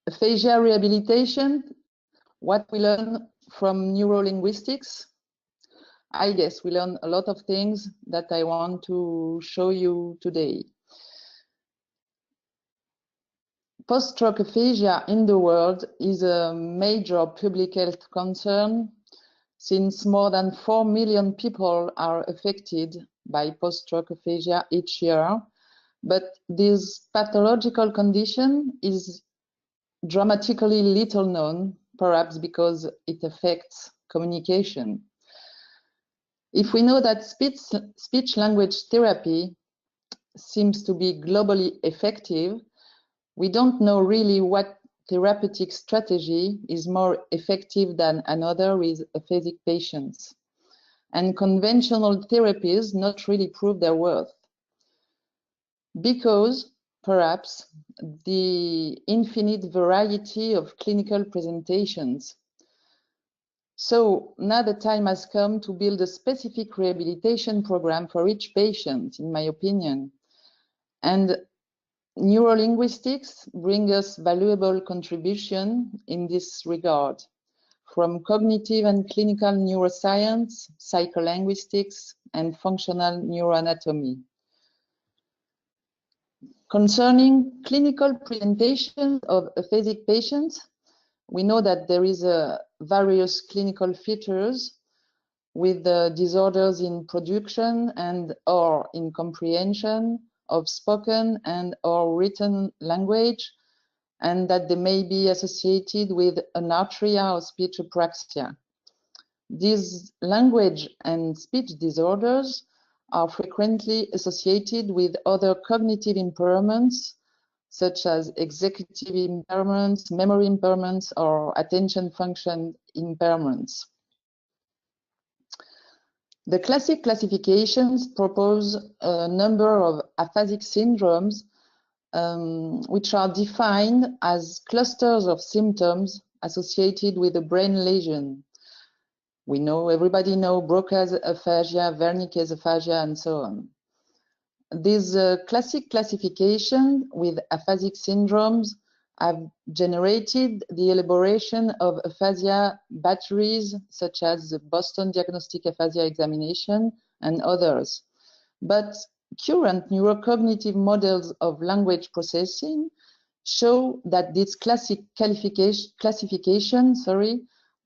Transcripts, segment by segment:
Aphasia rehabilitation, what we learn from neurolinguistics. I guess we learn a lot of things that I want to show you today. Post-stroke aphasia in the world is a major public health concern, since more than 4 million people are affected by post-stroke aphasia each year. But this pathological condition is dramatically little known, perhaps because it affects communication. If we know that speech-language therapy seems to be globally effective, we don't know really what therapeutic strategy is more effective than another with aphasic patients. And conventional therapies not really prove their worth, because perhaps the infinite variety of clinical presentations. So now the time has come to build a specific rehabilitation program for each patient, in my opinion. And neurolinguistics bring us valuable contribution in this regard, from cognitive and clinical neuroscience, psycholinguistics, and functional neuroanatomy. Concerning clinical presentation of aphasic patients, we know that there is various clinical features with disorders in production and or in comprehension of spoken and or written language, and that they may be associated with anarthria or speech apraxia. These language and speech disorders are frequently associated with other cognitive impairments, such as executive impairments, memory impairments, or attention function impairments. The classic classifications propose a number of aphasic syndromes, which are defined as clusters of symptoms associated with a brain lesion. We know, everybody knows Broca's aphasia, Wernicke's aphasia, and so on. These classic classification with aphasic syndromes have generated the elaboration of aphasia batteries, such as the Boston Diagnostic Aphasia Examination and others. But current neurocognitive models of language processing show that this classic classification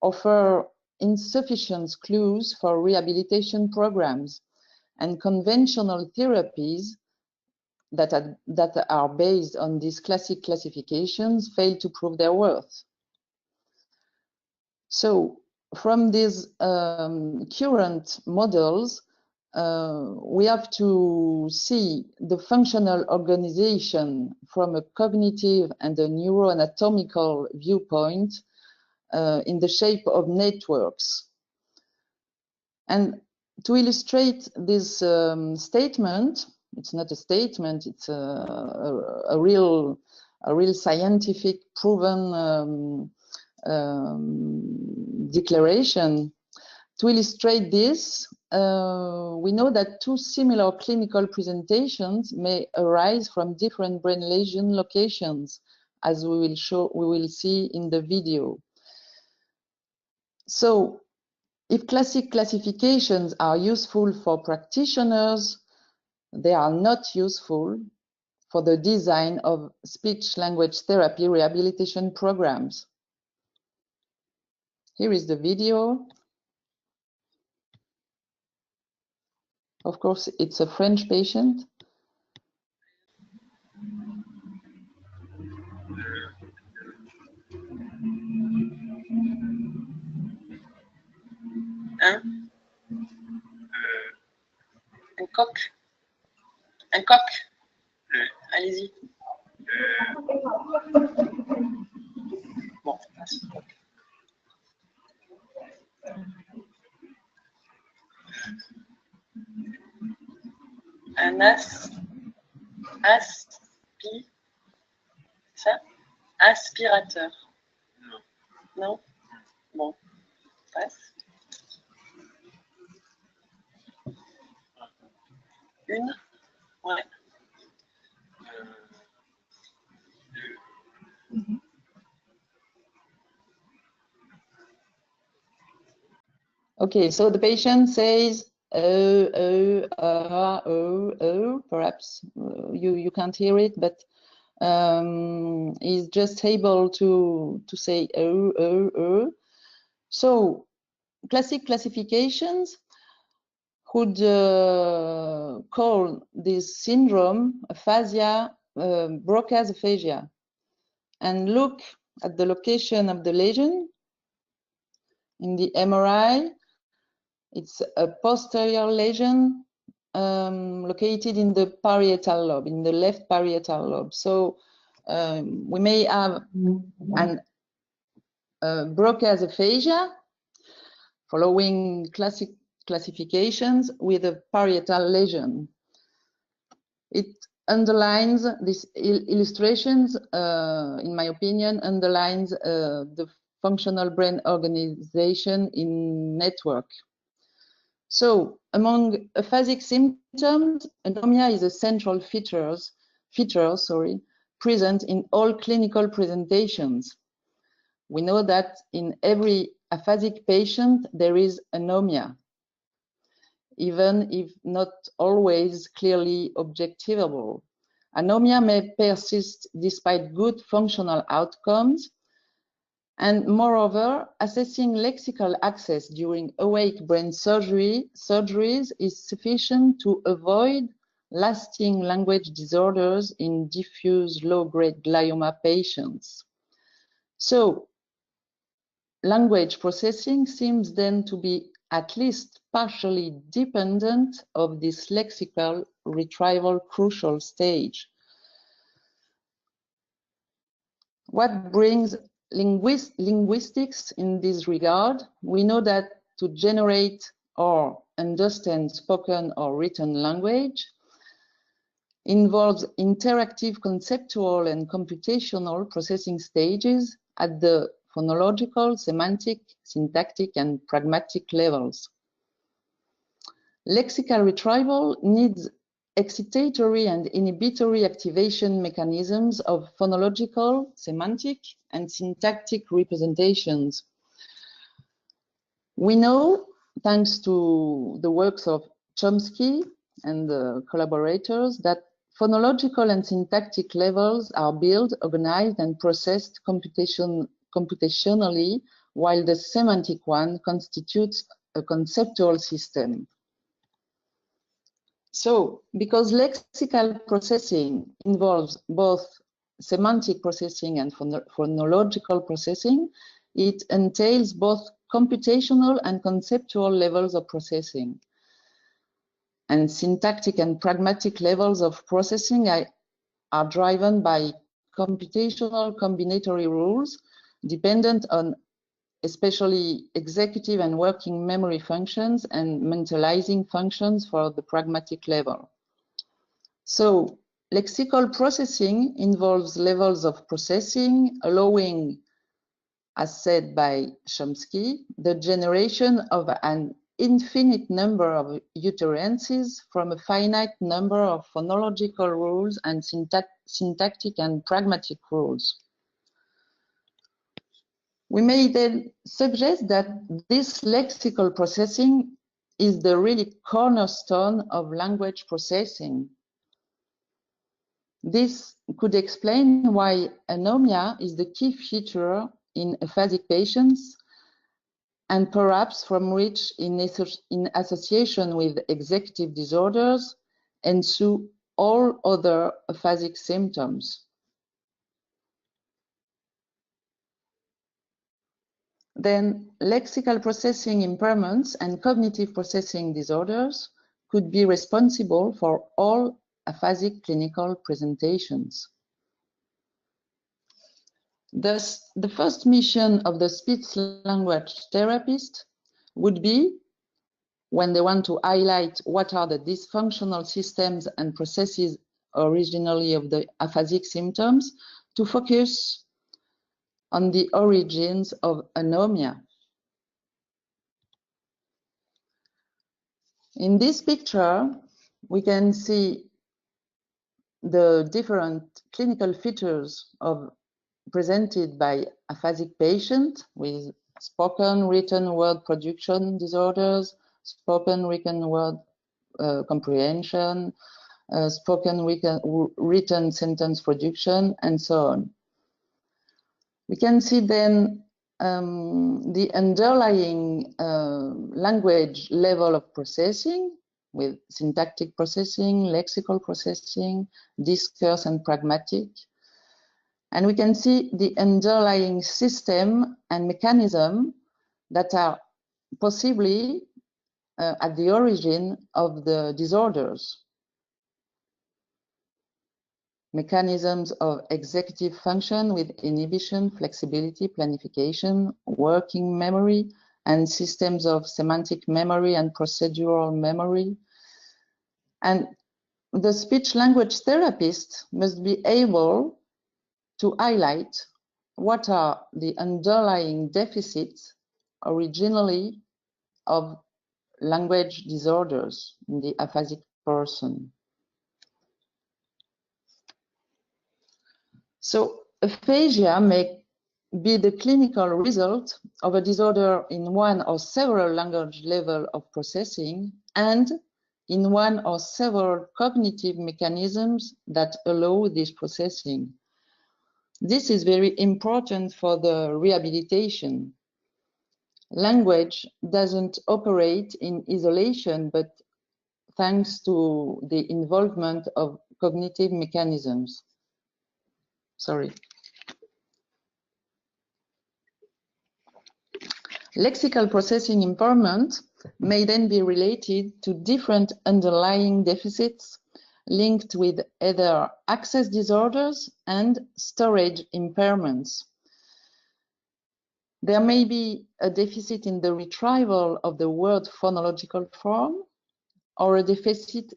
offer insufficient clues for rehabilitation programs, and conventional therapies that are based on these classic classifications fail to prove their worth. So from these current models, we have to see the functional organization from a cognitive and a neuroanatomical viewpoint in the shape of networks. And to illustrate this statement, it's not a statement, it's a real scientific proven declaration. To illustrate this, we know that two similar clinical presentations may arise from different brain lesion locations, as we will see in the video. So, if classic classifications are useful for practitioners, they are not useful for the design of speech-language therapy rehabilitation programs. Here is the video. Of course, it's a French patient. Hein? Un coq. Un coq. Allez-y. Bon, un aspirateur. Non. Bon, passe. Une. Ouais. Okay, so the patient says, oh, perhaps you can't hear it, but is just able to say oh. So classifications could call this syndrome aphasia, Broca's aphasia, and look at the location of the lesion in the MRI. It's a posterior lesion located in the parietal lobe, in the left parietal lobe. So we may have an Broca's aphasia following classic classifications with a parietal lesion. It underlines, these illustrations, in my opinion, underlines the functional brain organization in network. So among aphasic symptoms, anomia is a central feature, present in all clinical presentations. We know that in every aphasic patient, there is anomia, even if not always clearly objectivable. Anomia may persist despite good functional outcomes, and moreover, assessing lexical access during awake brain surgeries is sufficient to avoid lasting language disorders in diffuse low-grade glioma patients. So, language processing seems then to be at least partially dependent of this lexical retrieval crucial stage. What brings linguistics in this regard? We know that to generate or understand spoken or written language involves interactive conceptual and computational processing stages at the phonological, semantic, syntactic, and pragmatic levels. Lexical retrieval needs excitatory and inhibitory activation mechanisms of phonological, semantic, and syntactic representations. We know, thanks to the works of Chomsky and the collaborators, that phonological and syntactic levels are built, organized, and processed computationally, while the semantic one constitutes a conceptual system. So, because lexical processing involves both semantic processing and phonological processing, it entails both computational and conceptual levels of processing. And syntactic and pragmatic levels of processing are driven by computational combinatory rules dependent on especially executive and working memory functions and mentalizing functions for the pragmatic level. So, lexical processing involves levels of processing, allowing, as said by Chomsky, the generation of an infinite number of utterances from a finite number of phonological rules and syntactic and pragmatic rules. We may then suggest that this lexical processing is the really cornerstone of language processing. This could explain why anomia is the key feature in aphasic patients, and perhaps from which, in association with executive disorders, ensue all other aphasic symptoms. Then lexical processing impairments and cognitive processing disorders could be responsible for all aphasic clinical presentations. Thus, the first mission of the speech-language therapist would be, when they want to highlight what are the dysfunctional systems and processes originally of the aphasic symptoms, to focus on the origins of anomia. In this picture, we can see the different clinical features presented by aphasic patient with spoken written word production disorders, spoken written word comprehension, spoken written sentence production, and so on. We can see then the underlying language level of processing with syntactic processing, lexical processing, discourse, and pragmatic. And we can see the underlying system and mechanism that are possibly at the origin of the disorders. Mechanisms of executive function with inhibition, flexibility, planification, working memory, and systems of semantic memory and procedural memory. And the speech-language therapist must be able to highlight what are the underlying deficits originally of language disorders in the aphasic person. So aphasia may be the clinical result of a disorder in one or several language levels of processing and in one or several cognitive mechanisms that allow this processing. This is very important for the rehabilitation. Language doesn't operate in isolation, but thanks to the involvement of cognitive mechanisms. Sorry. Lexical processing impairment may then be related to different underlying deficits linked with either access disorders and storage impairments. There may be a deficit in the retrieval of the word phonological form, or a deficit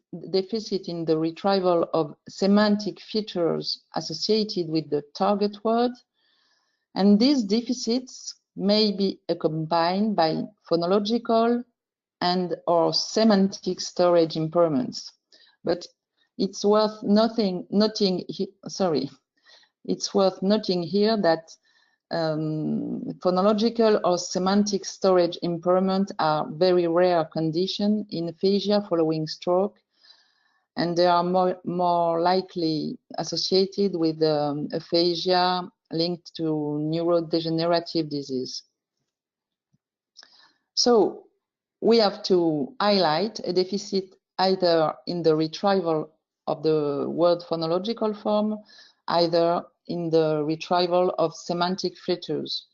in the retrieval of semantic features associated with the target word, and these deficits may be accompanied by phonological and or semantic storage impairments. But it's worth noting here that phonological or semantic storage impairment are very rare condition in aphasia following stroke, and they are more likely associated with aphasia linked to neurodegenerative disease. So we have to highlight a deficit either in the retrieval of the word phonological form, either in the retrieval of semantic features.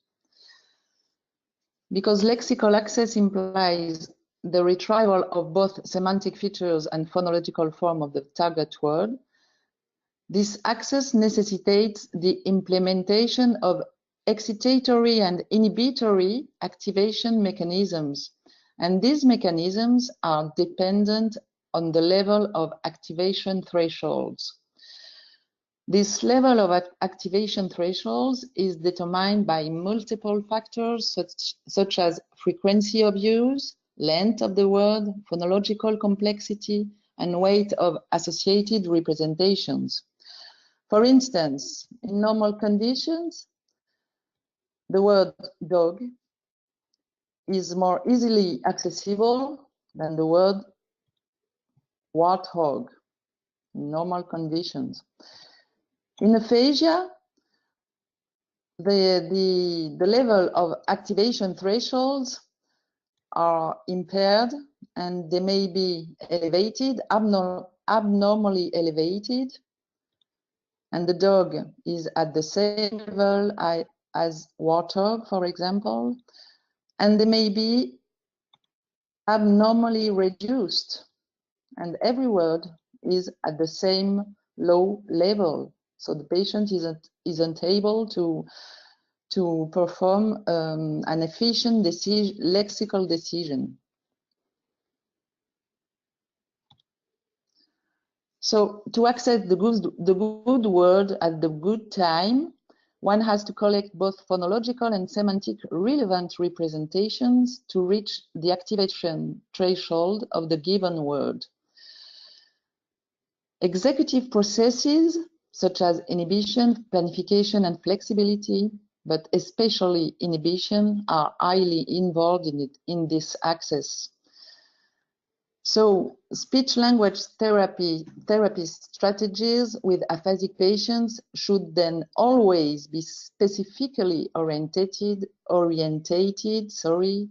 Because lexical access implies the retrieval of both semantic features and phonological form of the target word, this access necessitates the implementation of excitatory and inhibitory activation mechanisms, and these mechanisms are dependent on the level of activation thresholds. This level of activation thresholds is determined by multiple factors such as frequency of use, length of the word, phonological complexity, and weight of associated representations. For instance, in normal conditions, the word dog is more easily accessible than the word warthog in normal conditions. In aphasia, the level of activation thresholds are impaired, and they may be elevated, abnormally elevated, and the dog is at the same level as warthog, for example, and they may be abnormally reduced, and every word is at the same low level. So the patient isn't able to perform an efficient lexical decision. So to access the good word at the good time, one has to collect both phonological and semantic relevant representations to reach the activation threshold of the given word. Executive processes such as inhibition, planification, and flexibility but especially inhibition, are highly involved in this access. So speech-language therapy strategies with aphasic patients should then always be specifically orientated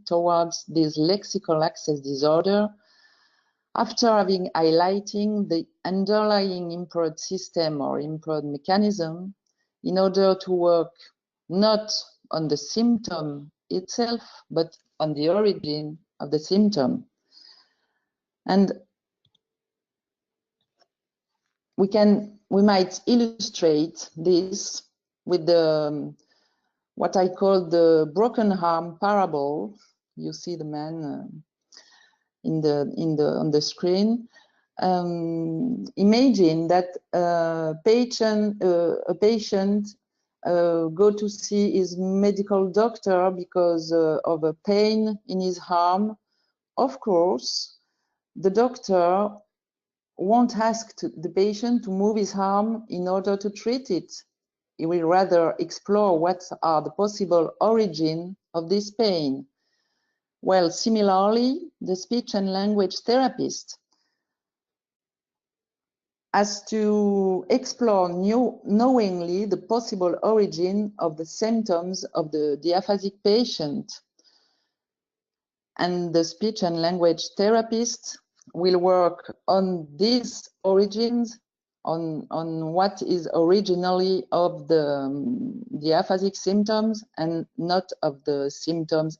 towards this lexical access disorder, after having highlighting the underlying impaired system or impaired mechanism, in order to work not on the symptom itself, but on the origin of the symptom. And we might illustrate this with the what I call the broken arm parable. You see the man on the screen. Imagine that a patient go to see his medical doctor because of a pain in his arm. Of course, the doctor won't ask the patient to move his arm in order to treat it. He will rather explore what are the possible origins of this pain. Well, similarly, the speech and language therapist has to explore knowingly the possible origin of the symptoms of the aphasic patient. And the speech and language therapist will work on these origins, on what is originally of the aphasic symptoms and not of the symptoms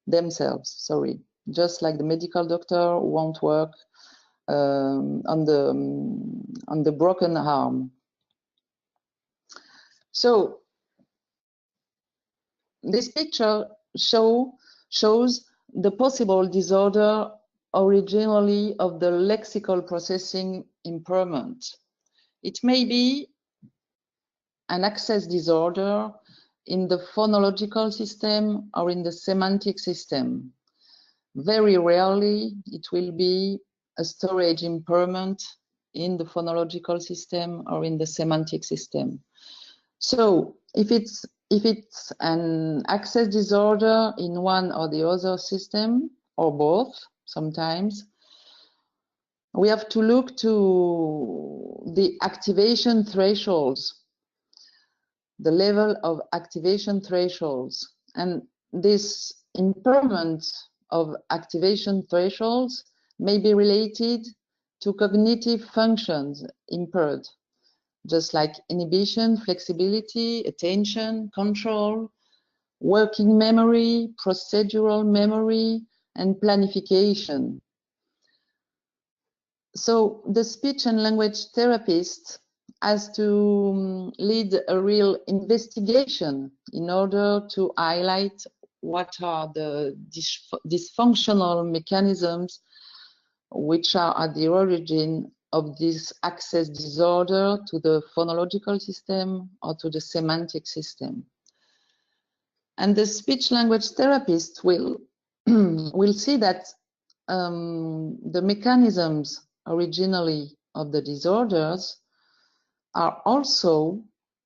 themselves, sorry. Just like the medical doctor won't work on the broken arm. So this picture shows the possible disorder originally of the lexical processing impairment. It may be an access disorder in the phonological system or in the semantic system. Very rarely, it will be a storage impairment in the phonological system or in the semantic system. So if it's an access disorder in one or the other system, or both, sometimes, we have to look to the activation thresholds, the level of activation thresholds. And this impairment of activation thresholds may be related to cognitive functions impaired, just like inhibition, flexibility, attention, control, working memory, procedural memory, and planification. So the speech and language therapist has to lead a real investigation in order to highlight what are the dysfunctional mechanisms which are at the origin of this access disorder to the phonological system or to the semantic system. And the speech language therapist will see that the mechanisms originally of the disorders are also,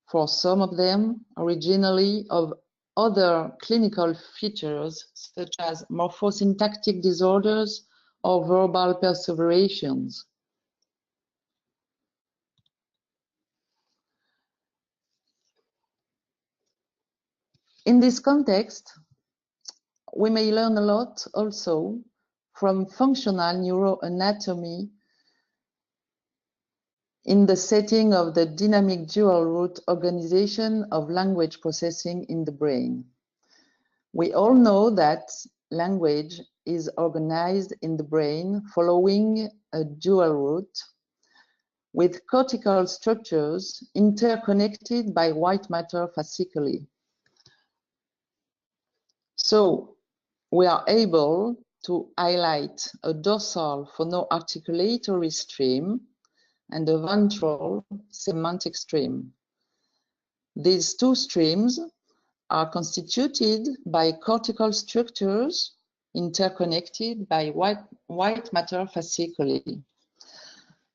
for some of them, originally of other clinical features such as morphosyntactic disorders or verbal perseverations. In this context, we may learn a lot also from functional neuroanatomy in the setting of the dynamic dual route organization of language processing in the brain. We all know that language is organized in the brain following a dual route with cortical structures interconnected by white matter fasciculi. So we are able to highlight a dorsal phonoarticulatory stream and a ventral semantic stream. These two streams are constituted by cortical structures interconnected by white matter fasciculi.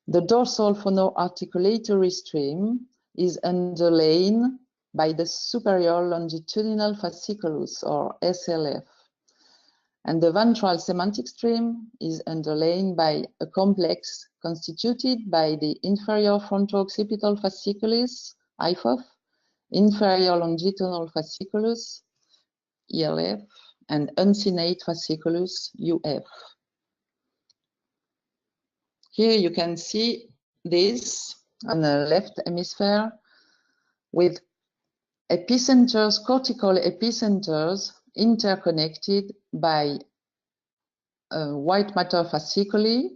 The dorsal phonoarticulatory stream is underlain by the superior longitudinal fasciculus, or SLF. And the ventral semantic stream is underlain by a complex constituted by the inferior fronto-occipital fasciculus, IFOF, inferior longitudinal fasciculus, ELF, and uncinate fasciculus, UF. Here you can see this on the left hemisphere with epicenters, cortical epicenters interconnected by white matter fasciculi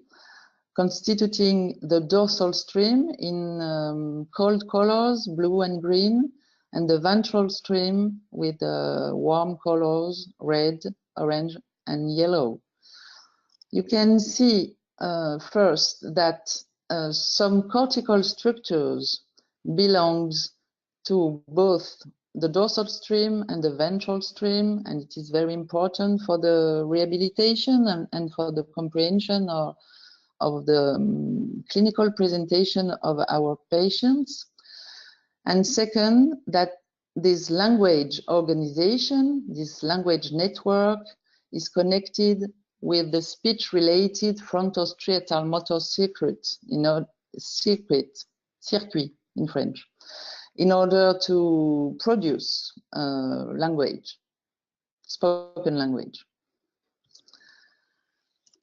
constituting the dorsal stream in cold colors, blue and green, and the ventral stream with warm colors, red, orange, and yellow. You can see first that some cortical structures belongs to both the dorsal stream and the ventral stream, and it is very important for the rehabilitation and for the comprehension of the clinical presentation of our patients. And second, that this language organization, this language network, is connected with the speech-related frontostriatal motor circuit, circuit in French, in order to produce language, spoken language.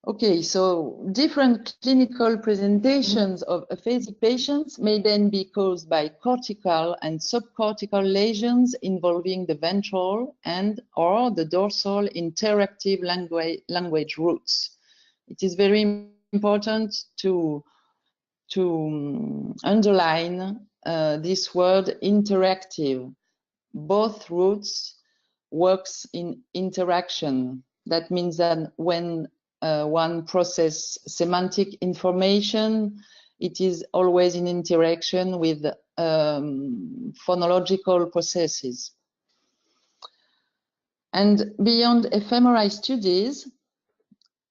Okay, so different clinical presentations of aphasic patients may then be caused by cortical and subcortical lesions involving the ventral and or the dorsal interactive language roots. It is very important to underline this word interactive. Both roots works in interaction. That means that when one process semantic information, it is always in interaction with phonological processes. And beyond fMRI studies,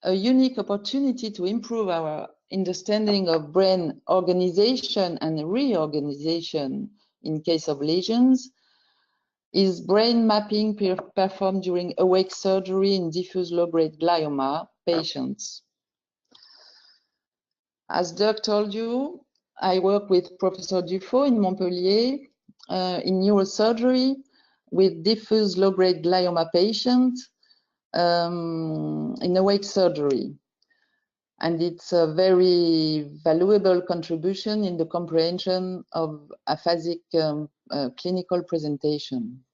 a unique opportunity to improve our understanding of brain organization and reorganization in case of lesions is brain mapping performed during awake surgery in diffuse low-grade glioma patients. As Dirk told you, I work with Professor Dufaux in Montpellier in neurosurgery with diffuse low-grade glioma patients in awake surgery. And it's a very valuable contribution in the comprehension of aphasic clinical presentation.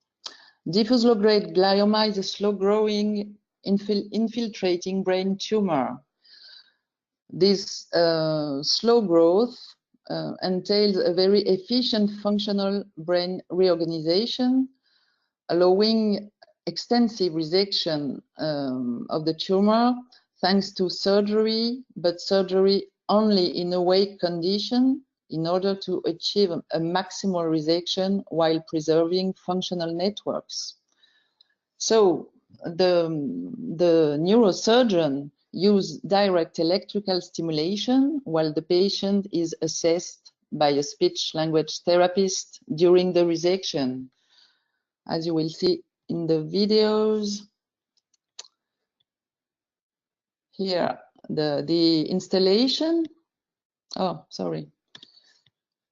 Diffuse low-grade glioma is a slow-growing, infiltrating brain tumor. This slow growth entails a very efficient functional brain reorganization, allowing extensive resection of the tumor thanks to surgery, but surgery only in awake condition in order to achieve a maximal resection while preserving functional networks. So the neurosurgeon uses direct electrical stimulation while the patient is assessed by a speech-language therapist during the resection. As you will see in the videos, here the installation. Oh, sorry.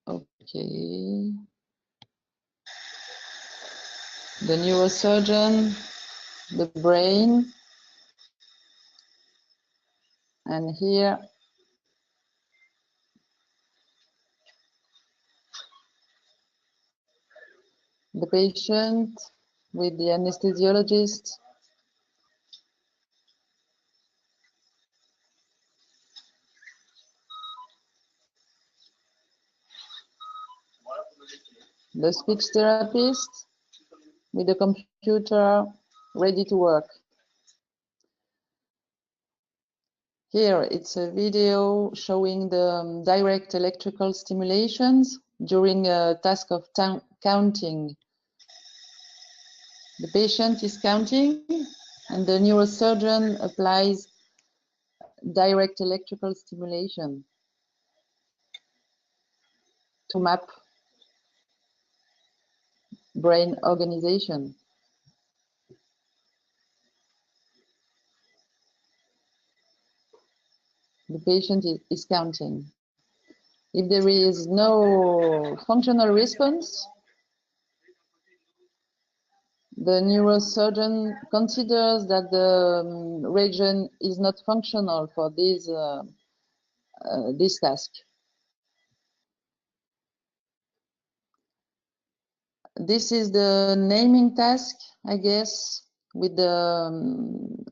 Okay. The neurosurgeon, the brain, and here the patient with the anesthesiologist. The speech therapist with the computer ready to work. Here it's a video showing the direct electrical stimulations during a task of counting. The patient is counting and the neurosurgeon applies direct electrical stimulation to map brain organization. The patient is counting. If there is no functional response, the neurosurgeon considers that the region is not functional for this task. This is the naming task, I guess, with the,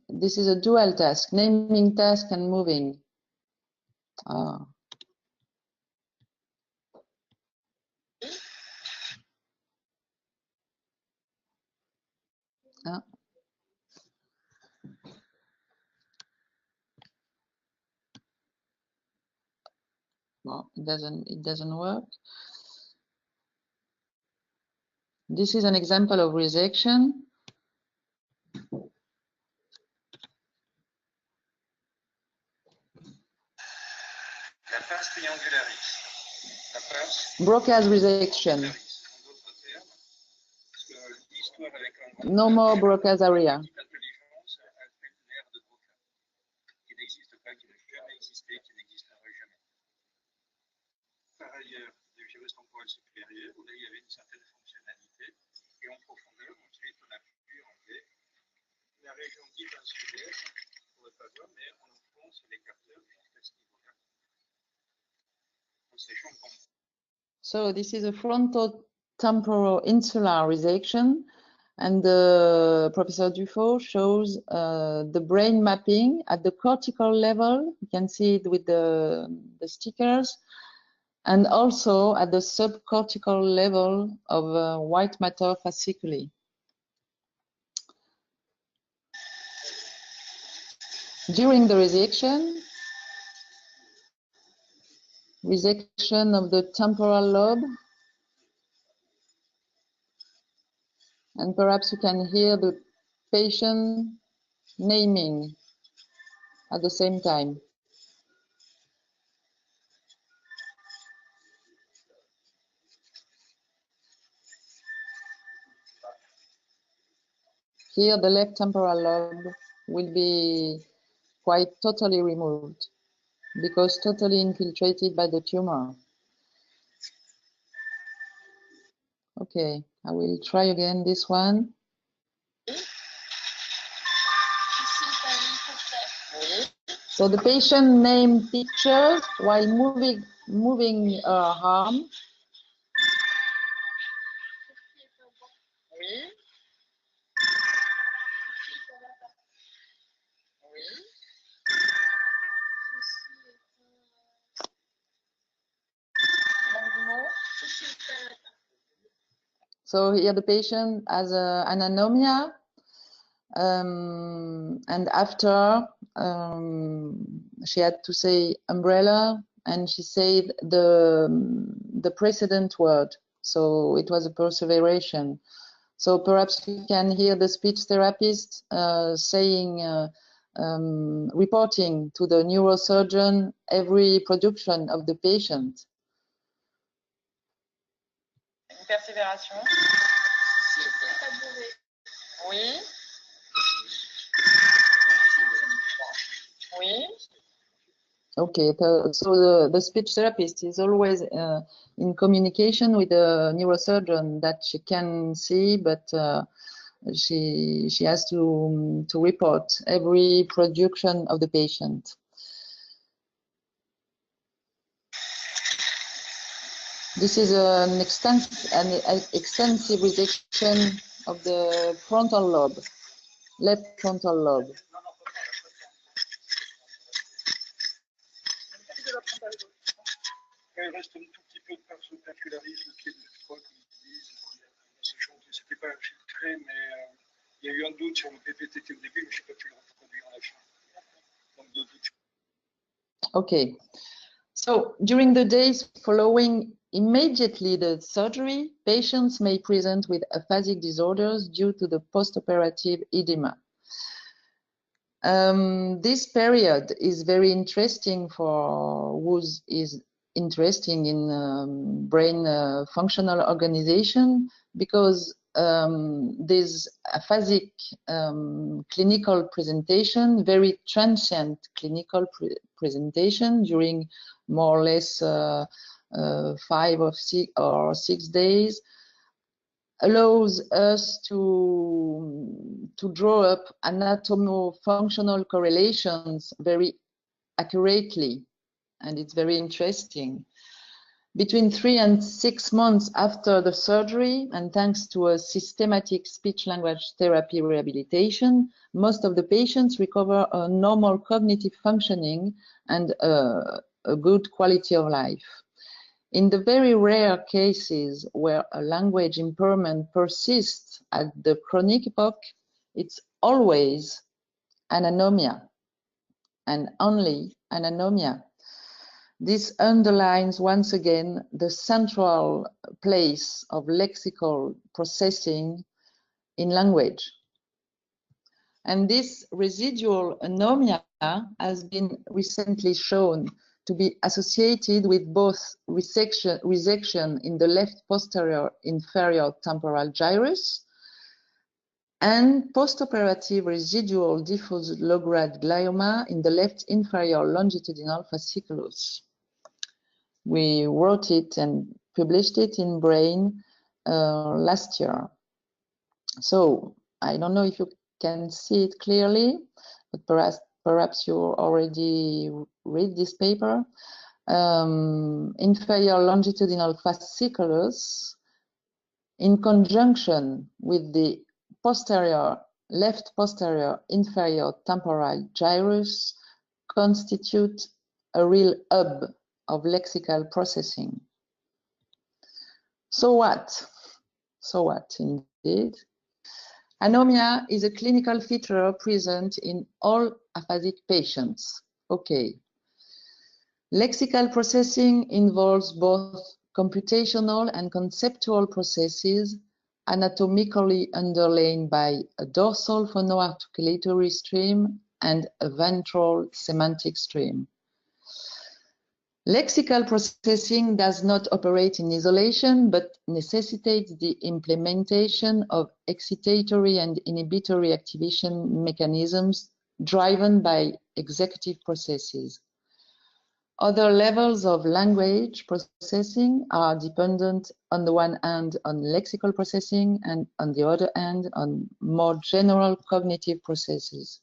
this is a dual task, naming task and moving. Ah. Ah. Well, it doesn't work. This is an example of resection. Broca's resection. No more Broca's area. So this is a frontotemporal insular resection, and Professor Dufault shows the brain mapping at the cortical level. You can see it with the stickers, and also at the subcortical level of white matter fasciculi. During the resection of the temporal lobe, and perhaps you can hear the patient naming at the same time. Here the left temporal lobe will be quite totally removed because totally infiltrated by the tumor. Okay, I will try again this one. So the patient named pictures while moving her arm. So here the patient has an anomia, and after she had to say umbrella, and she said the precedent word. So it was a perseveration. So perhaps you can hear the speech therapist saying, reporting to the neurosurgeon every production of the patient. Une persévération. Oui. Oui. Okay, so the speech therapist is always in communication with the neurosurgeon that she can see, but she has to report every production of the patient. This is an extensive resection of the frontal lobe, left frontal lobe. Il reste un tout petit peu de parcularisme, le pied de l'effroi, comme ils disent, sachant que ce n'était pas infiltré, mais il y a eu un doute sur le PPTT au début, mais je n'ai pas pu le reproduire à la fin. Donc, de doute. Okay, so during the days following immediately the surgery, patients may present with aphasic disorders due to the post-operative edema. This period is very interesting for who is interested in brain functional organization, because this aphasic clinical presentation, very transient clinical presentation during more or less 5 or 6 days, allows us to draw up anatomo-functional correlations very accurately, and it's very interesting. Between 3 and 6 months after the surgery, and thanks to a systematic speech-language therapy rehabilitation, most of the patients recover a normal cognitive functioning and a good quality of life. In the very rare cases where a language impairment persists at the chronic epoch, it's always an anomia, and only an anomia. This underlines once again the central place of lexical processing in language. And this residual anomia has been recently shown to be associated with both resection in the left posterior inferior temporal gyrus and post-operative residual diffuse low-grade glioma in the left inferior longitudinal fasciculus. We wrote it and published it in Brain last year. So I don't know if you can see it clearly, but perhaps you already read this paper. Inferior longitudinal fasciculus in conjunction with the left posterior inferior temporal gyrus constitute a real hub of lexical processing. So what? So what indeed? Anomia is a clinical feature present in all aphasic patients. Okay. Lexical processing involves both computational and conceptual processes, anatomically underlain by a dorsal phonoarticulatory stream and a ventral semantic stream. Lexical processing does not operate in isolation, but necessitates the implementation of excitatory and inhibitory activation mechanisms driven by executive processes. Other levels of language processing are dependent on the one hand on lexical processing and on the other hand on more general cognitive processes.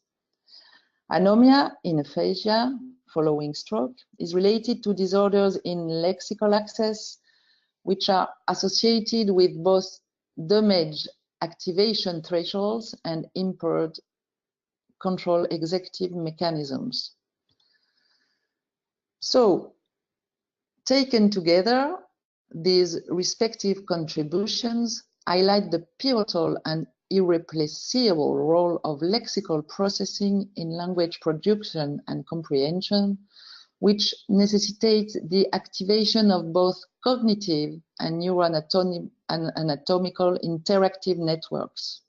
Anomia in aphasia following stroke is related to disorders in lexical access, which are associated with both damaged activation thresholds and impaired control executive mechanisms. So, taken together, these respective contributions highlight the pivotal and irreplaceable role of lexical processing in language production and comprehension, which necessitates the activation of both cognitive and neuroanatomical interactive networks.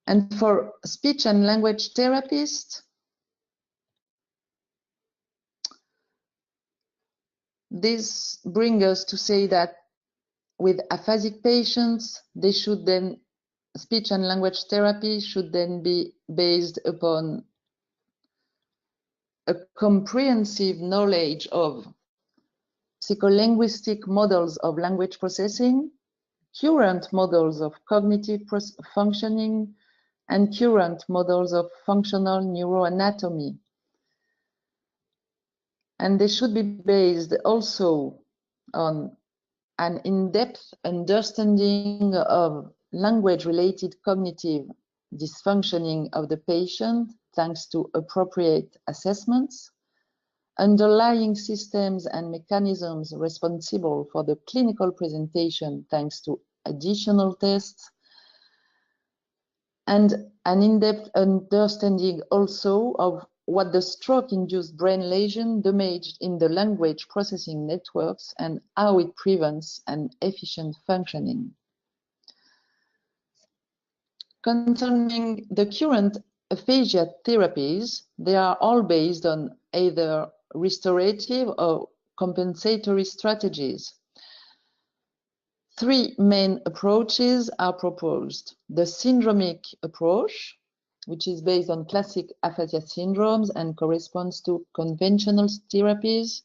And for speech and language therapists, this brings us to say that with aphasic patients, they should then, speech and language therapy should then be based upon a comprehensive knowledge of psycholinguistic models of language processing, current models of cognitive functioning, and current models of functional neuroanatomy. And they should be based also on an in-depth understanding of language-related cognitive dysfunctioning of the patient thanks to appropriate assessments, underlying systems and mechanisms responsible for the clinical presentation thanks to additional tests, and an in-depth understanding also of what the stroke-induced brain lesion damaged in the language processing networks and how it prevents an efficient functioning. Concerning the current aphasia therapies, they are all based on either restorative or compensatory strategies. Three main approaches are proposed. The syndromic approach, which is based on classic aphasia syndromes and corresponds to conventional therapies.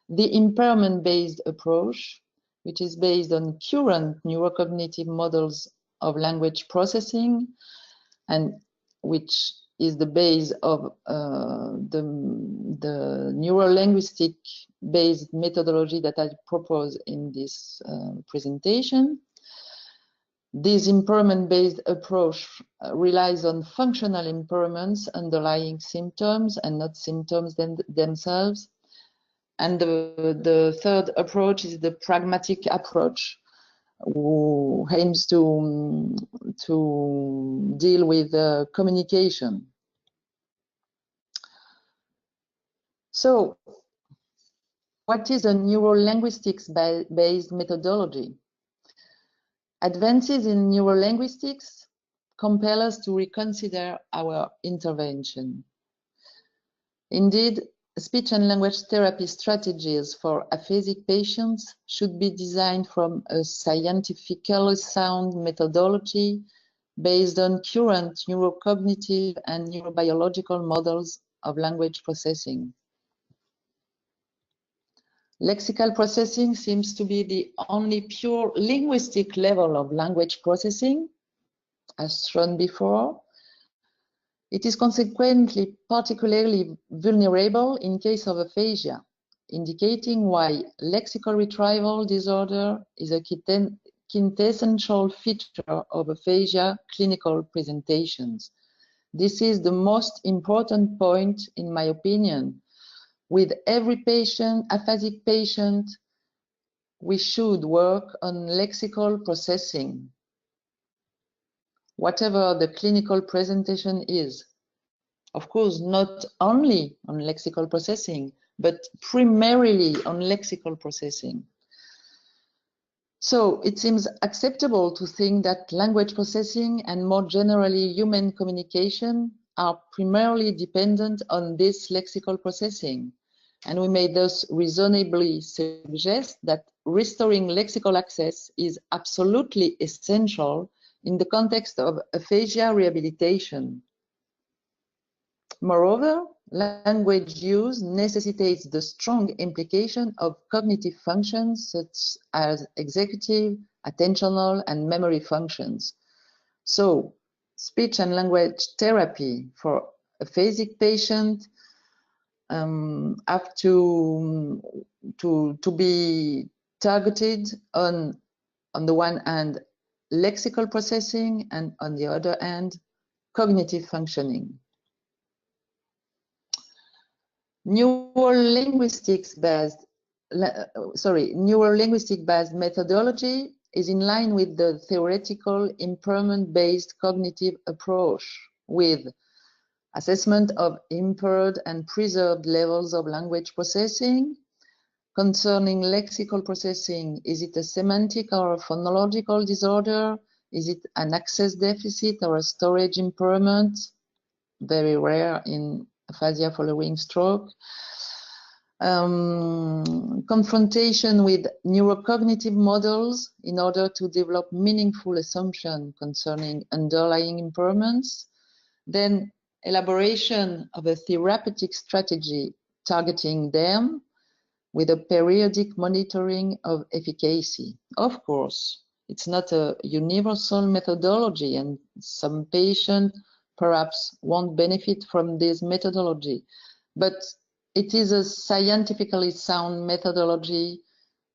The impairment-based approach, which is based on current neurocognitive models of language processing and which is the base of the neurolinguistic-based methodology that I propose in this presentation. This impairment-based approach relies on functional impairments underlying symptoms and not symptoms themselves. And the third approach is the pragmatic approach, who aims to deal with communication. So, what is a neurolinguistics-based methodology? Advances in neurolinguistics compel us to reconsider our intervention. Indeed, speech and language therapy strategies for aphasic patients should be designed from a scientifically sound methodology based on current neurocognitive and neurobiological models of language processing. Lexical processing seems to be the only pure linguistic level of language processing, as shown before. It is consequently particularly vulnerable in case of aphasia, indicating why lexical retrieval disorder is a quintessential feature of aphasia clinical presentations. This is the most important point, in my opinion. With every patient, aphasic patient, we should work on lexical processing, whatever the clinical presentation is. Of course, not only on lexical processing, but primarily on lexical processing. So it seems acceptable to think that language processing and more generally human communication are primarily dependent on this lexical processing. And we may thus reasonably suggest that restoring lexical access is absolutely essential in the context of aphasia rehabilitation. Moreover, language use necessitates the strong implication of cognitive functions such as executive, attentional, and memory functions. So, speech and language therapy for aphasic patients have to be targeted on the one hand, lexical processing, and on the other hand, cognitive functioning. Neurolinguistic-based methodology is in line with the theoretical impairment-based cognitive approach with assessment of impaired and preserved levels of language processing. Concerning lexical processing, is it a semantic or a phonological disorder? Is it an access deficit or a storage impairment? Very rare in aphasia following stroke. Confrontation with neurocognitive models in order to develop meaningful assumptions concerning underlying impairments. Then elaboration of a therapeutic strategy targeting them with a periodic monitoring of efficacy. Of course, it's not a universal methodology and some patients perhaps won't benefit from this methodology, but it is a scientifically sound methodology,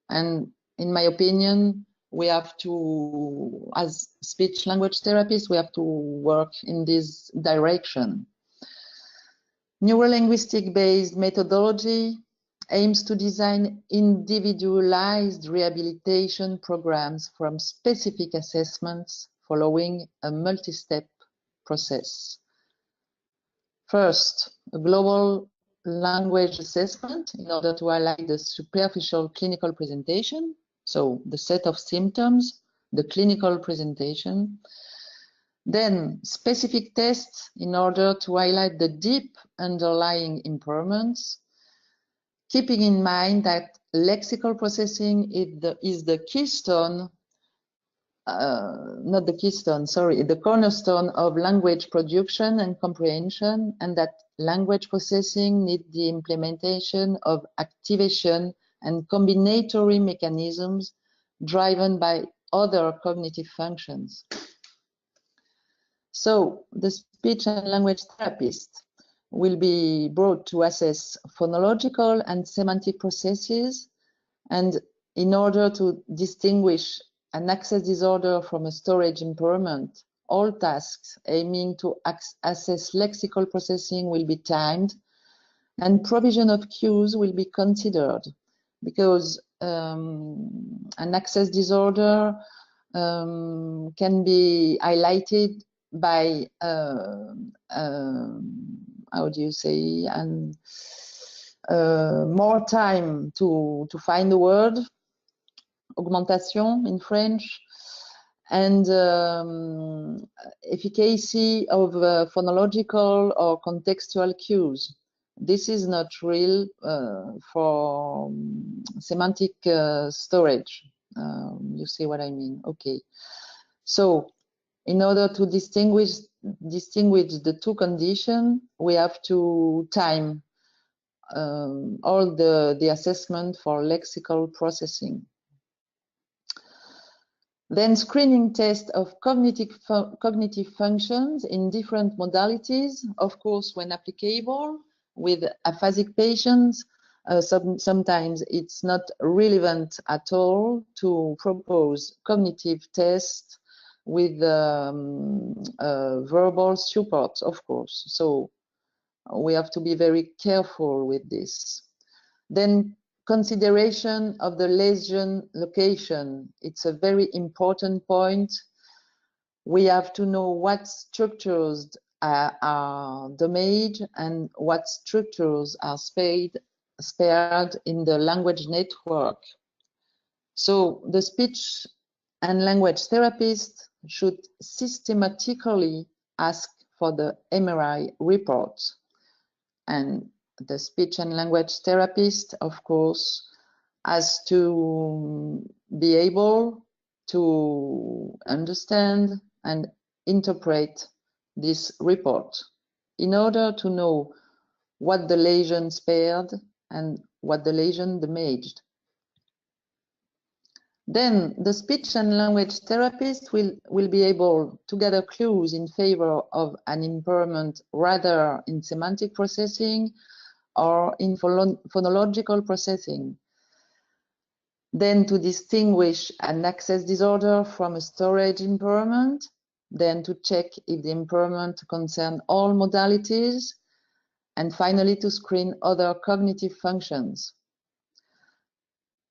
and in my opinion, we have to, as speech language therapists, we have to work in this direction. Neurolinguistic-based methodology aims to design individualized rehabilitation programs from specific assessments following a multi-step process. First, a global language assessment in order to highlight the superficial clinical presentation, so the set of symptoms, the clinical presentation. Then specific tests in order to highlight the deep underlying impairments, keeping in mind that lexical processing is the keystone not the keystone, sorry, the cornerstone of language production and comprehension, and that language processing needs the implementation of activation and combinatory mechanisms driven by other cognitive functions. So the speech and language therapist will be brought to assess phonological and semantic processes, and in order to distinguish an access disorder from a storage impairment, all tasks aiming to assess lexical processing will be timed, and provision of cues will be considered, because an access disorder can be highlighted by how do you say, and more time to find the word, augmentation in French, and efficacy of phonological or contextual cues. This is not real for semantic storage. You see what I mean? Okay. So in order to distinguish the two conditions, we have to time all the assessment for lexical processing. Then screening test of cognitive functions in different modalities, of course, when applicable. With aphasic patients, sometimes it's not relevant at all to propose cognitive tests with verbal support, of course. So we have to be very careful with this. Then consideration of the lesion location. It's a very important point. We have to know what structures are damaged and what structures are spared in the language network. So the speech and language therapist should systematically ask for the MRI report. And the speech and language therapist, of course, has to be able to understand and interpret this report in order to know what the lesion spared and what the lesion damaged. Then the speech and language therapist will be able to gather clues in favor of an impairment, rather in semantic processing or in phonological processing. Then to distinguish an access disorder from a storage impairment, then to check if the impairment concerns all modalities, and finally to screen other cognitive functions.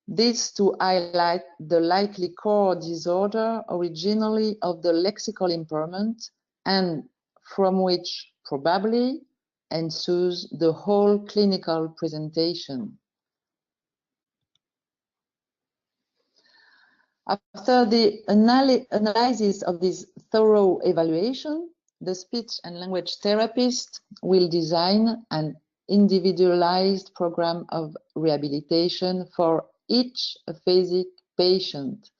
This to highlight the likely core disorder originally of the lexical impairment, and from which probably ensues the whole clinical presentation. After the analysis of this thorough evaluation, the speech and language therapist will design an individualized program of rehabilitation for each aphasic patient,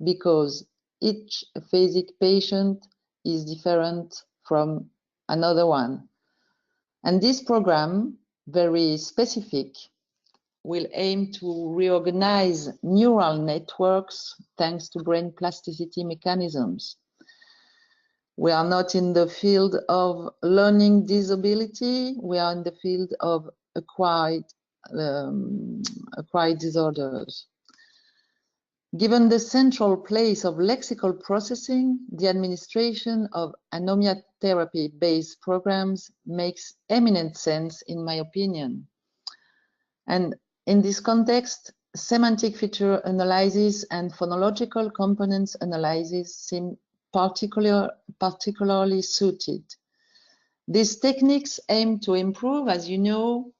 because each aphasic patient is different from another one. And this program, very specific, will aim to reorganize neural networks thanks to brain plasticity mechanisms. We are not in the field of learning disability, we are in the field of acquired disorders. Given the central place of lexical processing, the administration of anomia therapy-based programs makes eminent sense, in my opinion. And in this context, semantic feature analysis and phonological components analysis seem particularly suited. These techniques aim to improve, as you know,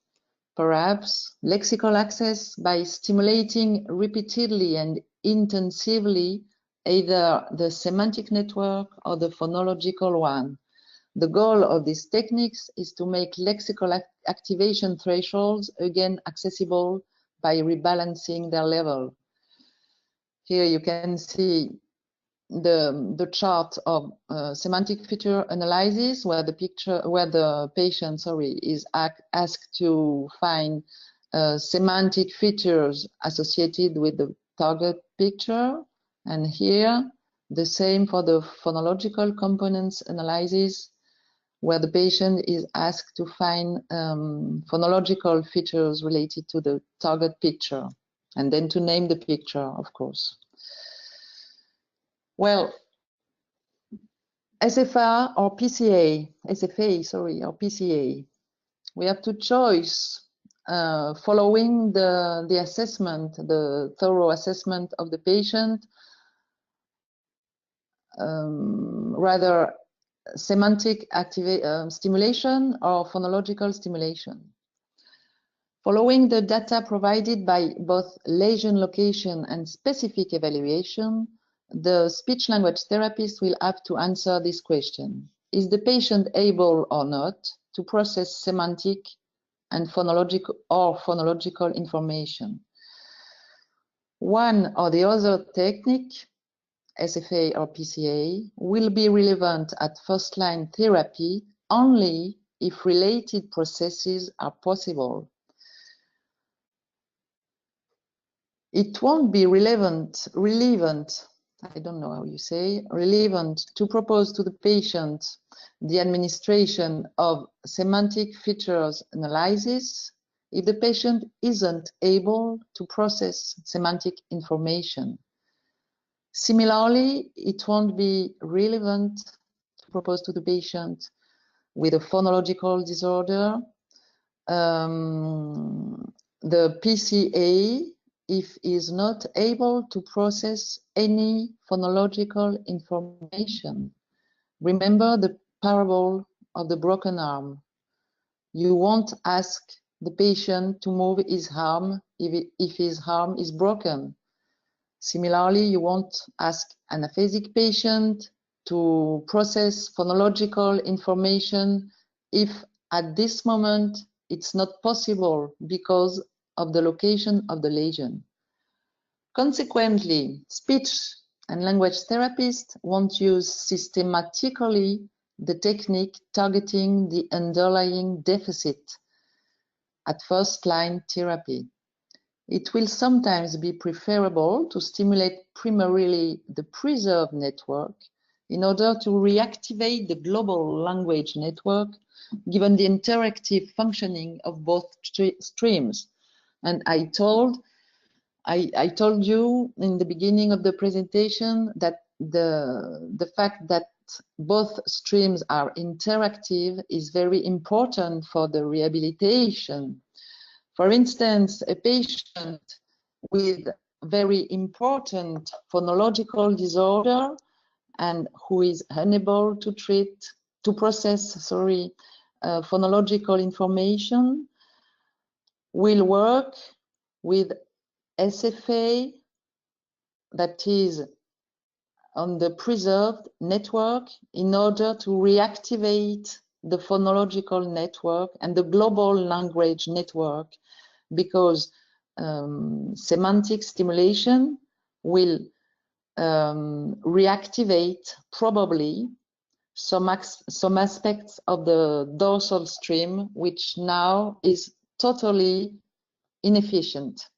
perhaps, lexical access by stimulating repeatedly and intensively either the semantic network or the phonological one. The goal of these techniques is to make lexical activation thresholds again accessible by rebalancing their level. Here you can see the chart of semantic feature analysis, where the patient, is asked to find semantic features associated with the target picture, and here the same for the phonological components analysis, where the patient is asked to find phonological features related to the target picture, and then to name the picture, of course. Well, SFA or PCA, or PCA, we have to choose following the assessment, the thorough assessment of the patient, rather semantic stimulation or phonological stimulation. Following the data provided by both lesion location and specific evaluation, the speech-language therapist will have to answer this question. Is the patient able or not to process semantic and phonological information? One or the other technique, SFA or PCA, will be relevant at first-line therapy only if related processes are possible. It won't be relevant, I don't know how you say, relevant to propose to the patient the administration of semantic features analysis if the patient isn't able to process semantic information. Similarly, it won't be relevant to propose to the patient with a phonological disorder the PCA if he is not able to process any phonological information. Remember the parable of the broken arm. You won't ask the patient to move his arm if his arm is broken. Similarly, you won't ask an aphasic patient to process phonological information if at this moment it's not possible because of the location of the lesion. Consequently, speech and language therapists won't use systematically the technique targeting the underlying deficit at first-line therapy. It will sometimes be preferable to stimulate primarily the preserved network in order to reactivate the global language network, given the interactive functioning of both streams. And I told you in the beginning of the presentation that the fact that both streams are interactive is very important for the rehabilitation. For instance, a patient with very important phonological disorder and who is unable to process phonological information will work with SFA, that is on the preserved network, in order to reactivate the phonological network and the global language network, because semantic stimulation will reactivate probably some aspects of the dorsal stream, which now is totally inefficient.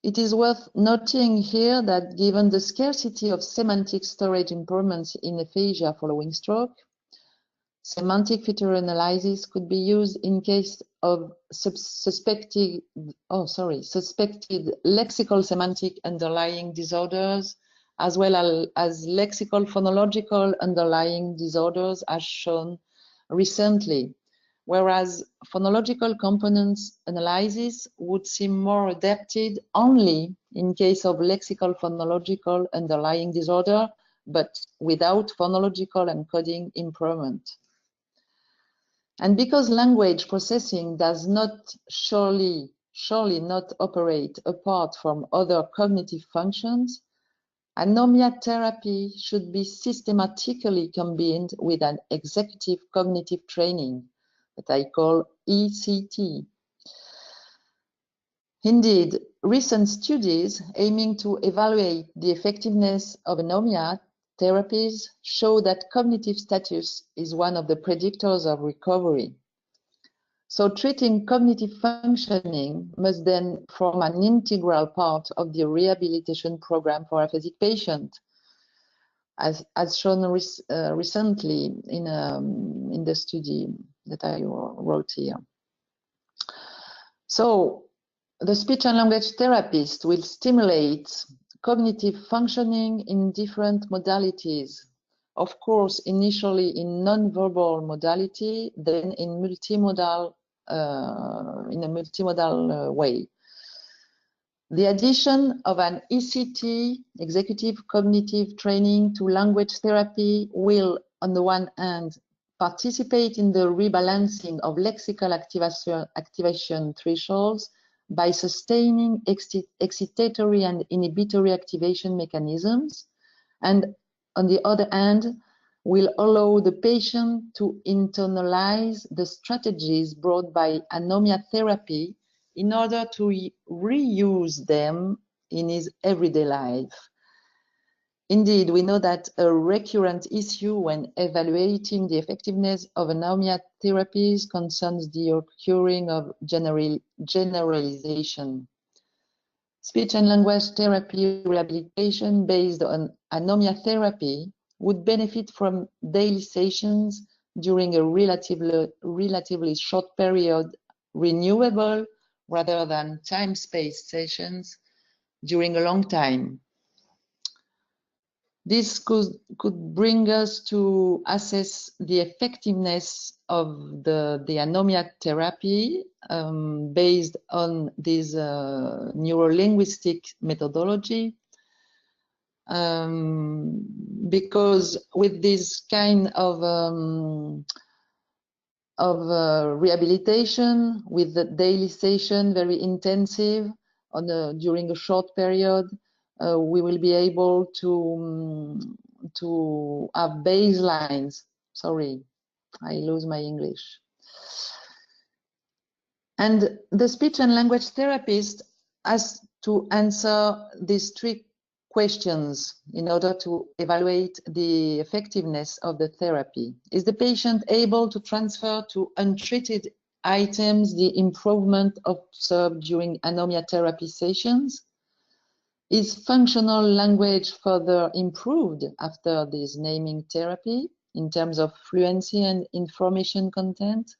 It is worth noting here that given the scarcity of semantic storage impairments in aphasia following stroke, semantic feature analysis could be used in case of suspected lexical semantic underlying disorders, as well as lexical phonological underlying disorders, as shown recently. Whereas phonological components analysis would seem more adapted only in case of lexical phonological underlying disorder, but without phonological and coding impairment. And because language processing does not surely not operate apart from other cognitive functions, anomia therapy should be systematically combined with an executive cognitive training that I call ECT. Indeed, recent studies aiming to evaluate the effectiveness of anomia therapies show that cognitive status is one of the predictors of recovery. So treating cognitive functioning must then form an integral part of the rehabilitation program for aphasic patients, as shown recently in the study that I wrote here. So the speech and language therapist will stimulate cognitive functioning in different modalities. Of course, initially in non-verbal modality, then in multimodal, in a multimodal way. The addition of an ECT, executive cognitive training, to language therapy will, on the one hand, participate in the rebalancing of lexical activation thresholds by sustaining excitatory and inhibitory activation mechanisms, and on the other hand, will allow the patient to internalize the strategies brought by anomia therapy in order to reuse them in his everyday life. Indeed, we know that a recurrent issue when evaluating the effectiveness of anomia therapies concerns the occurring of generalization. Speech and language therapy rehabilitation based on anomia therapy would benefit from daily sessions during a relatively short period, renewable rather than time-spaced sessions during a long time. This could bring us to assess the effectiveness of the anomia therapy based on this neurolinguistic methodology, because with this kind of rehabilitation, with the daily session very intensive during a short period, we will be able to have baselines. Sorry, I lose my English. And the speech and language therapist has to answer these three questions in order to evaluate the effectiveness of the therapy. Is the patient able to transfer to untreated items the improvement observed during anomia therapy sessions? Is functional language further improved after this naming therapy in terms of fluency and information content?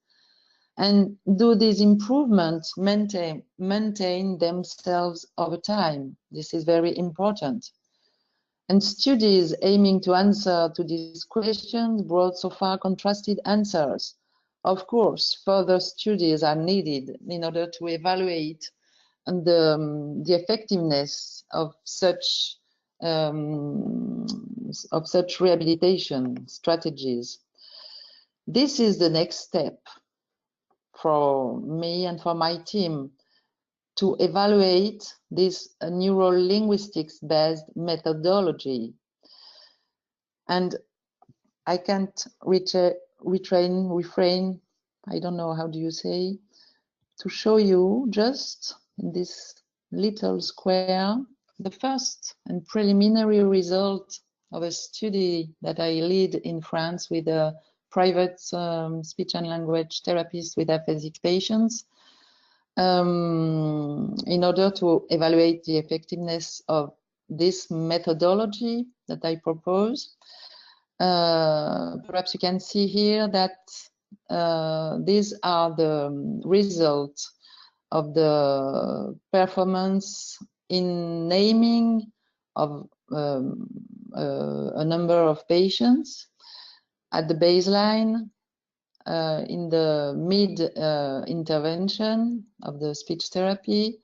And do these improvements maintain themselves over time? This is very important. And studies aiming to answer to these questions brought so far contrasted answers. Of course, further studies are needed in order to evaluate the effectiveness of such rehabilitation strategies. This is the next step for me and for my team to evaluate this neurolinguistics-based methodology. And I can't refrain, I don't know how do you say, to show you just in this little square the first and preliminary result of a study that I lead in France with a private speech and language therapist with aphasic patients in order to evaluate the effectiveness of this methodology that I propose. Perhaps you can see here that these are the results of the performance in naming of a number of patients at the baseline, in the mid-intervention of the speech therapy,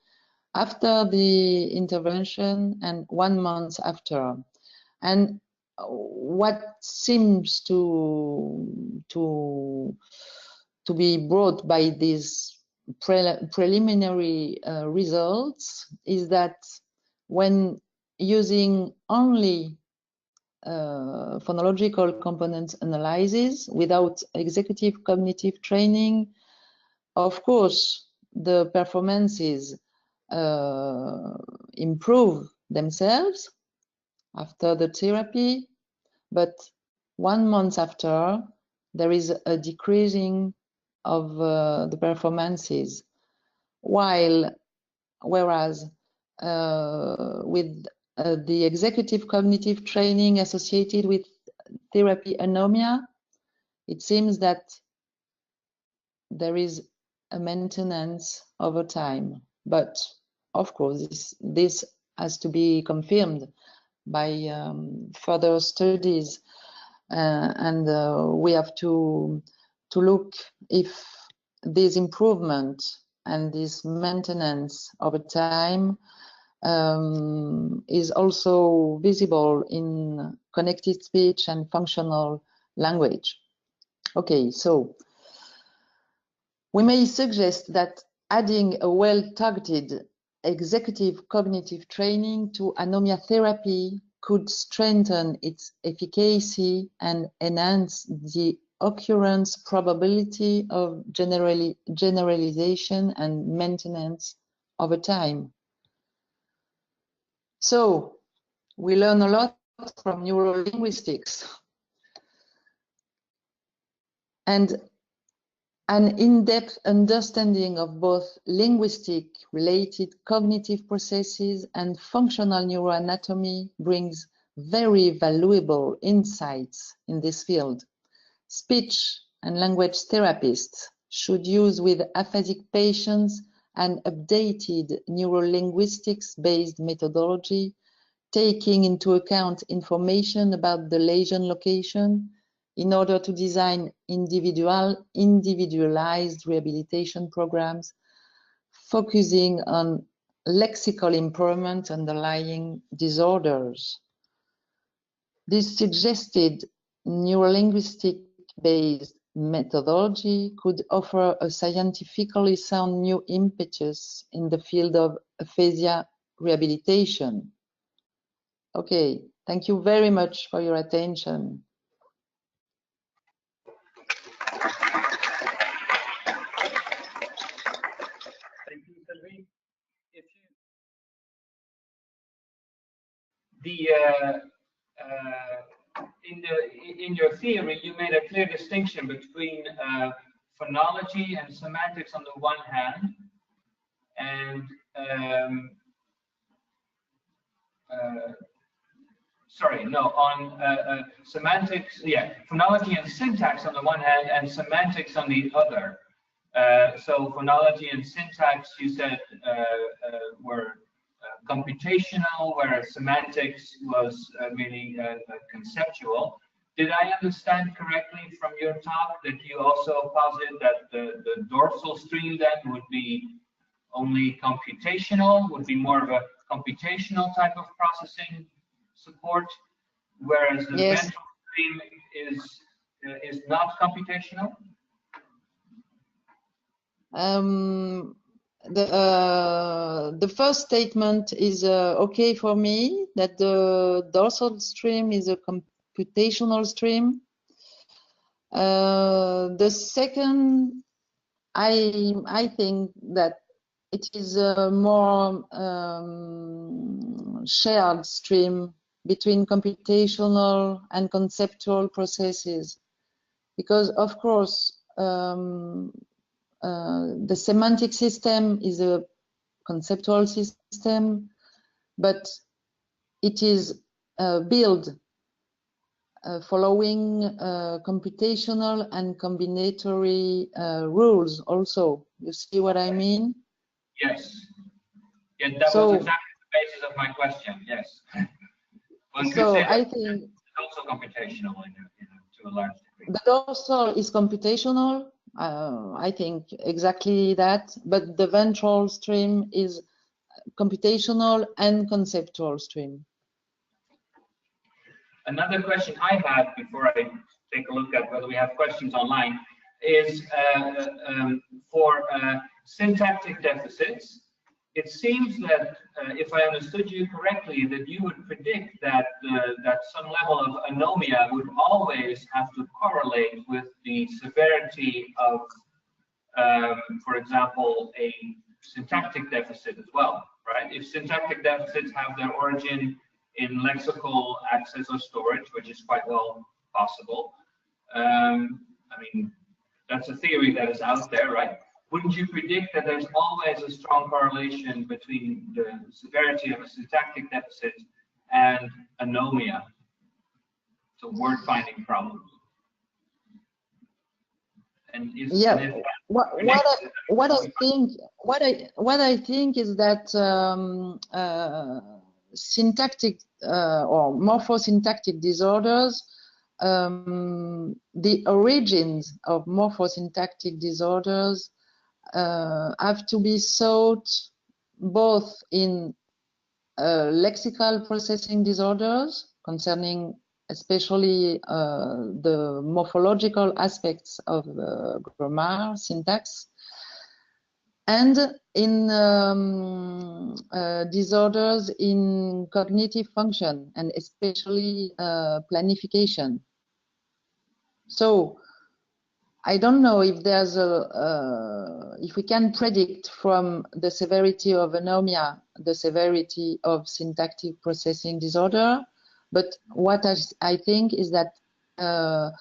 after the intervention, and 1 month after. And what seems to be brought by these preliminary results is that when using only phonological components analysis without executive cognitive training, of course, the performances improve themselves after the therapy, but 1 month after, there is a decreasing of the performances, whereas with the executive cognitive training associated with therapy anomia, it seems that there is a maintenance over time. But of course, this has to be confirmed by further studies, and we have to look if this improvement and this maintenance over time is also visible in connected speech and functional language. Okay, so we may suggest that adding a well-targeted executive cognitive training to anomia therapy could strengthen its efficacy and enhance the occurrence probability of generalization and maintenance over time. So we learn a lot from neurolinguistics, and an in-depth understanding of both linguistic-related cognitive processes and functional neuroanatomy brings very valuable insights in this field. Speech and language therapists should use with aphasic patients an updated neurolinguistics-based methodology, taking into account information about the lesion location, in order to design individualized rehabilitation programs, focusing on lexical impairment underlying disorders. This suggested neurolinguistic-based methodology could offer a scientifically sound new impetus in the field of aphasia rehabilitation. Okay, thank you very much for your attention. Thank you, Sylvie. In your theory, you made a clear distinction between phonology and semantics on the one hand, and semantics, phonology and syntax on the one hand, and semantics on the other. So phonology and syntax, you said, were computational, whereas semantics was really conceptual. Did I understand correctly from your talk that you also posit that the dorsal stream then would be only computational, would be more of a computational type of processing support, whereas the ventral stream is not computational? The first statement is okay for me, that the dorsal stream is a computational stream. The second, I think that it is a more shared stream between computational and conceptual processes, because of course the semantic system is a conceptual system, but it is built following computational and combinatory rules also. You see what I mean? Yes. Yeah, that was exactly the basis of my question, yes. So I think it's also computational to a large degree. The dorsal is computational, I think exactly that, but the ventral stream is computational and conceptual stream. Another question I had before I take a look at whether we have questions online is for syntactic deficits. It seems that, if I understood you correctly, that you would predict that that some level of anomia would always have to correlate with the severity of, for example, a syntactic deficit as well, right? If syntactic deficits have their origin in lexical access or storage, which is quite well possible, I mean, that's a theory that is out there, right? Wouldn't you predict that there's always a strong correlation between the severity of a syntactic deficit and anomia, so word finding problems? And is, Yeah, and if, what I think is that syntactic or morphosyntactic disorders, the origins of morphosyntactic disorders have to be sought both in lexical processing disorders concerning especially the morphological aspects of grammar, syntax, and in disorders in cognitive function and especially planification. So I don't know if there's if we can predict from the severity of anomia the severity of syntactic processing disorder, but what I think is that the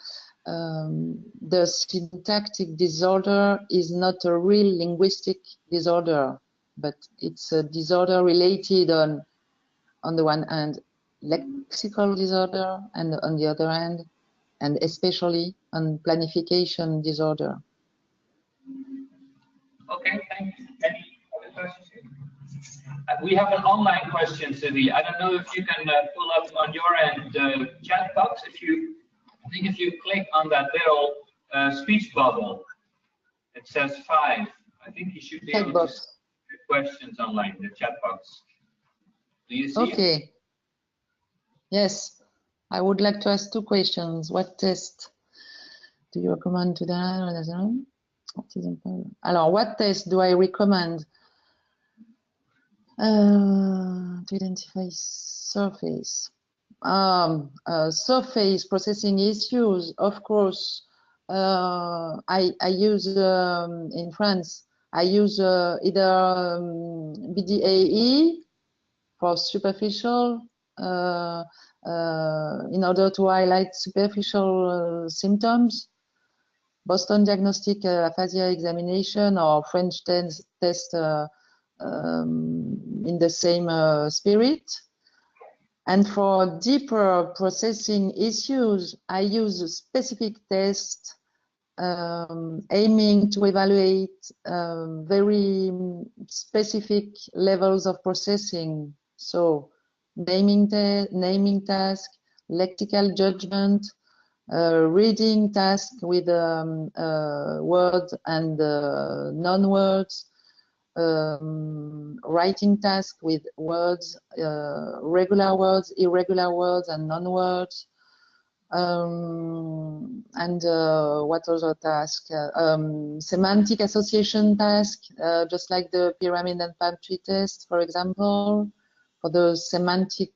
syntactic disorder is not a real linguistic disorder, but it's a disorder related on the one hand, lexical disorder, and on the other hand, and especially on planification disorder. Okay, thanks. Any other questions here? We have an online question, Sylvie. I don't know if you can pull up on your end the chat box. I think if you click on that little speech bubble, it says 5. I think you should be able to see the questions online, the chat box. Do you see it? Okay. Yes. I would like to ask 2 questions. What test do you recommend to that? Alors, what test do I recommend to identify surface? Surface processing issues, of course. I use in France. I use either BDAE for superficial. In order to highlight superficial symptoms, Boston Diagnostic Aphasia examination or French test in the same spirit. And for deeper processing issues, I use a specific test aiming to evaluate very specific levels of processing. So naming task, lexical judgment, reading task with words and non-words, writing task with words, regular words, irregular words, and non-words, and what other task? Semantic association task, just like the pyramid and palm tree test, for example. For the semantic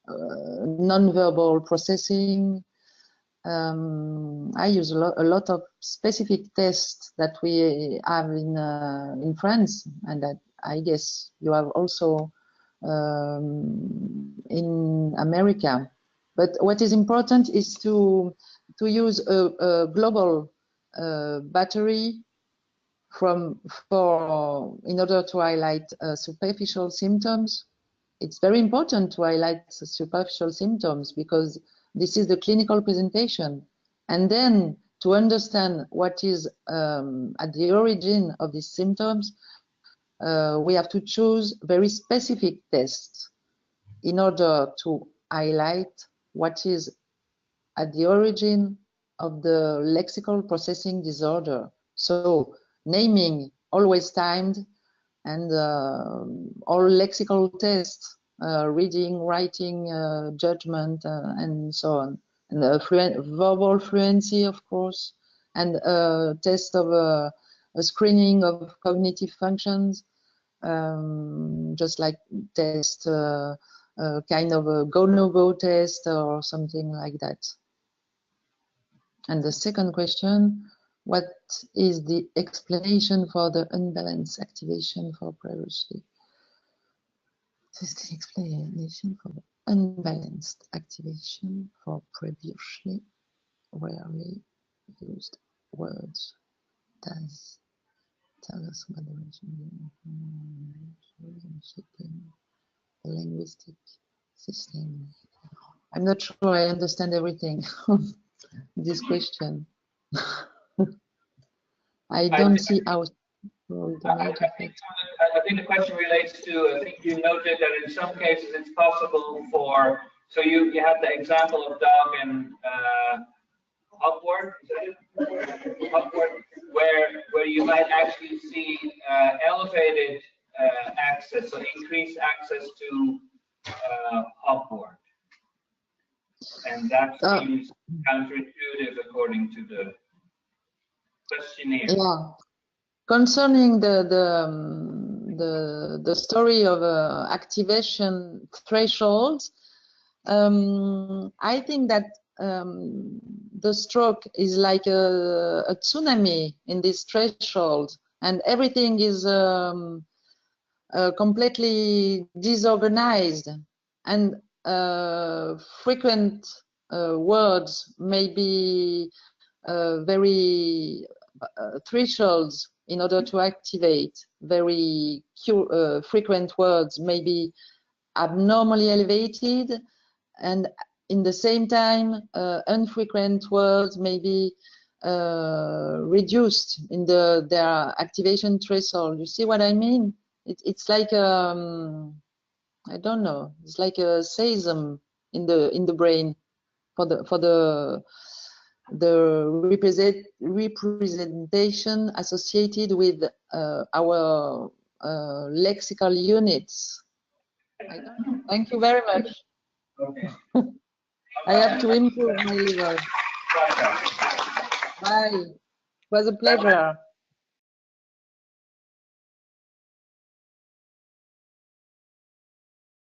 non-verbal processing, I use a lot of specific tests that we have in France, and that I guess you have also in America. But what is important is to use a global battery in order to highlight superficial symptoms. It's very important to highlight superficial symptoms because this is the clinical presentation. And then to understand what is at the origin of these symptoms, we have to choose very specific tests in order to highlight what is at the origin of the lexical processing disorder. So naming, always timed, and all lexical tests, reading, writing, judgment, and so on. And verbal fluency, of course, and test of a screening of cognitive functions, just like test, kind of a go-no-go test or something like that. And the second question, What is the explanation for the unbalanced activation for previously? This is the explanation for the unbalanced activation for previously rarely used words. Does tell us what the linguistic system. I'm not sure I understand everything. This question. I don't see how. I think the question relates to, I think you noted that in some cases it's possible for, so you have the example of dog and upward, upward, where you might actually see elevated access, so increased access to upward. And that seems counterintuitive according to the questionnaire. Yeah. Concerning the story of activation thresholds, I think that the stroke is like a tsunami in this threshold, and everything is completely disorganized, and frequent words may be very thresholds in order to activate. Very frequent words may be abnormally elevated, and in the same time infrequent words may be reduced in their activation threshold. You see what I mean? It's like I don't know, it's like a seism in the brain for the representation associated with our lexical units. I don't know. Thank you very much. Okay. I have to improve my level. Bye. It was a pleasure.